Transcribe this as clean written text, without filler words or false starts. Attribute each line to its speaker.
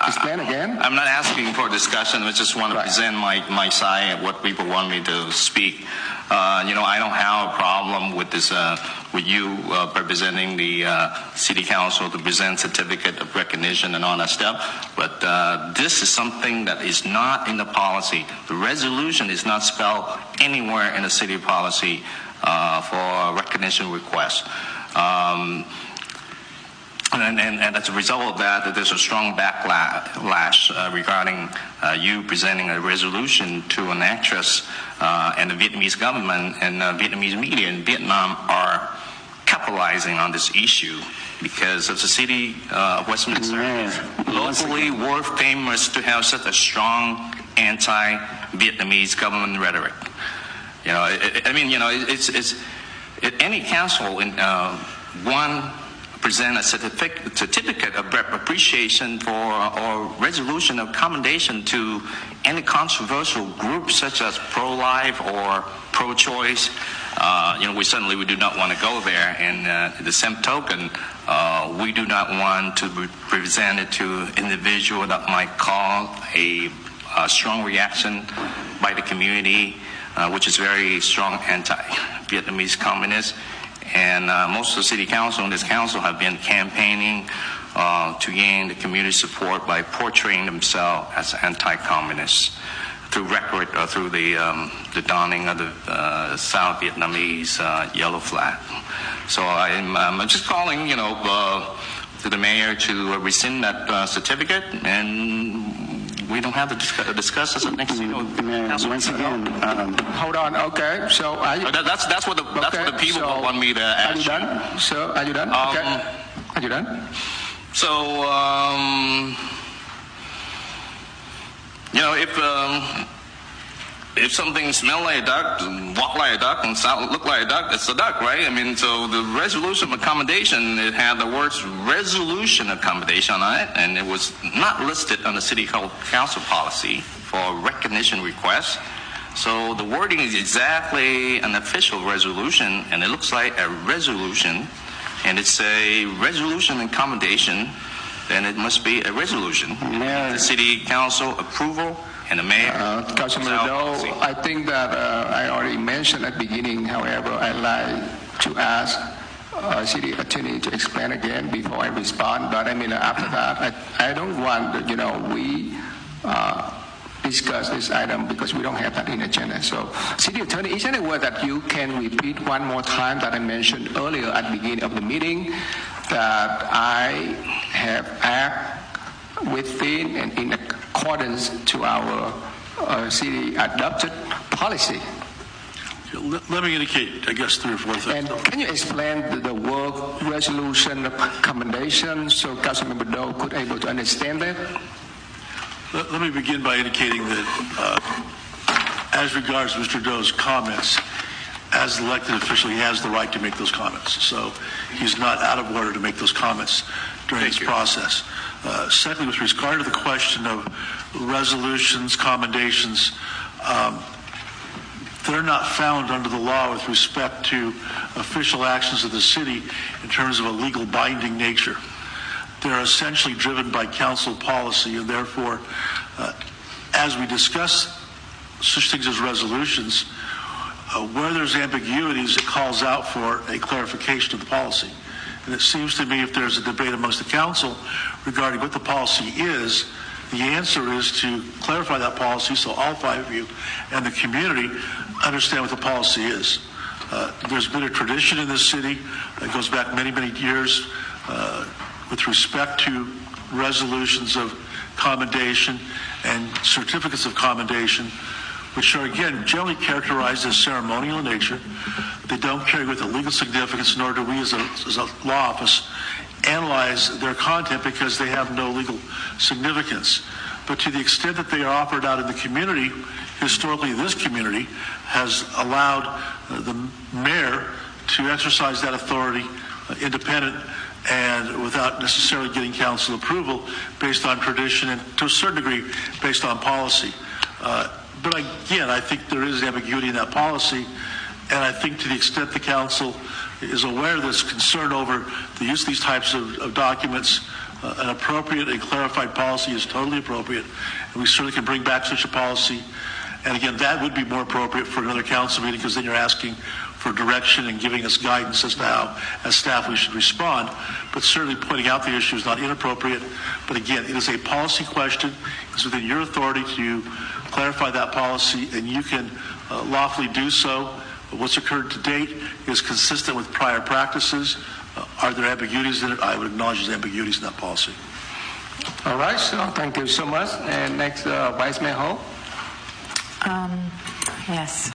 Speaker 1: explain again?
Speaker 2: I'm not asking for discussion. I just want to present my side of what people want me to speak. I don't have a problem with this, with you representing the city council to present certificate of recognition and all that stuff. But this is something that is not in the policy. The resolution is not spelled anywhere in the city policy for recognition request. And as a result of that, there's a strong backlash regarding you presenting a resolution to an actress, and the Vietnamese government and Vietnamese media in Vietnam are capitalizing on this issue because of the city of Westminster is locally world famous to have such a strong anti-Vietnamese government rhetoric. Any council in present a certificate of appreciation for or resolution of commendation to any controversial group such as pro-life or pro-choice. We do not want to go there. And the same token, we do not want to present it to individual that might cause a strong reaction by the community, which is very strong anti-Vietnamese communists. And most of the city council and this council have been campaigning to gain the community support by portraying themselves as anti-communists through rhetoric or through the donning of the South Vietnamese yellow flag. So I'm just calling, to the mayor to rescind that certificate, and we don't have to discuss this at next council.
Speaker 1: Once again, hold on. Okay, so
Speaker 2: that's what the people want me to ask.
Speaker 1: Are you done? So are you done? Okay. Are you done?
Speaker 2: So if something smells like a duck, walk like a duck, and look like a duck, it's a duck, right? So the resolution of accommodation, it had the words resolution accommodation on it, and it was not listed on the city council policy for recognition request. So the wording is exactly an official resolution, and it looks like a resolution, and it's a resolution accommodation, then it must be a resolution. The city council approval and the mayor.
Speaker 1: Councilman Doe, I think that I already mentioned at the beginning. However, I'd like to ask city attorney to explain again before I respond. But after that, I don't want we discuss this item because we don't have that in the agenda. So, city attorney, is there any word that you can repeat one more time that I mentioned earlier at the beginning of the meeting that I have acted within and in accordance to our city adopted policy?
Speaker 3: Let me indicate, I guess, 3 or 4 things.
Speaker 1: And can you explain the word resolution commendation so Councilmember Doe could able to understand that?
Speaker 3: Let me begin by indicating that as regards Mr. Doe's comments, as an elected official, he has the right to make those comments. So he's not out of order to make those comments during this process. Secondly, with regard to the question of resolutions, commendations, they're not found under the law with respect to official actions of the city in terms of a legal binding nature. They're essentially driven by council policy, and therefore, as we discuss such things as resolutions, where there's ambiguities, it calls out for a clarification of the policy. And it seems to me if there's a debate amongst the council regarding what the policy is, the answer is to clarify that policy so all 5 of you and the community understand what the policy is. There's been a tradition in this city that goes back many, many years with respect to resolutions of commendation and certificates of commendation, which are, again, generally characterized as ceremonial in nature. They don't carry with it legal significance, nor do we as a law office analyze their content because they have no legal significance. But to the extent that they are offered out in the community, historically this community has allowed the mayor to exercise that authority independent and without necessarily getting council approval based on tradition and to a certain degree based on policy. But again, I think there is ambiguity in that policy, and I think to the extent the council is aware of this concern over the use of these types of documents an appropriate and clarified policy is totally appropriate, and we certainly can bring back such a policy. And again, that would be more appropriate for another council meeting, because then you're asking for direction and giving us guidance as to how, as staff, we should respond. But certainly pointing out the issue is not inappropriate. But again, it is a policy question. It's within your authority to clarify that policy, and you can lawfully do so. What's occurred to date is consistent with prior practices. Are there ambiguities in it? I would acknowledge there's ambiguities in that policy.
Speaker 1: All right, so thank you so much. And next, Vice Mayor Ho.
Speaker 4: Yes.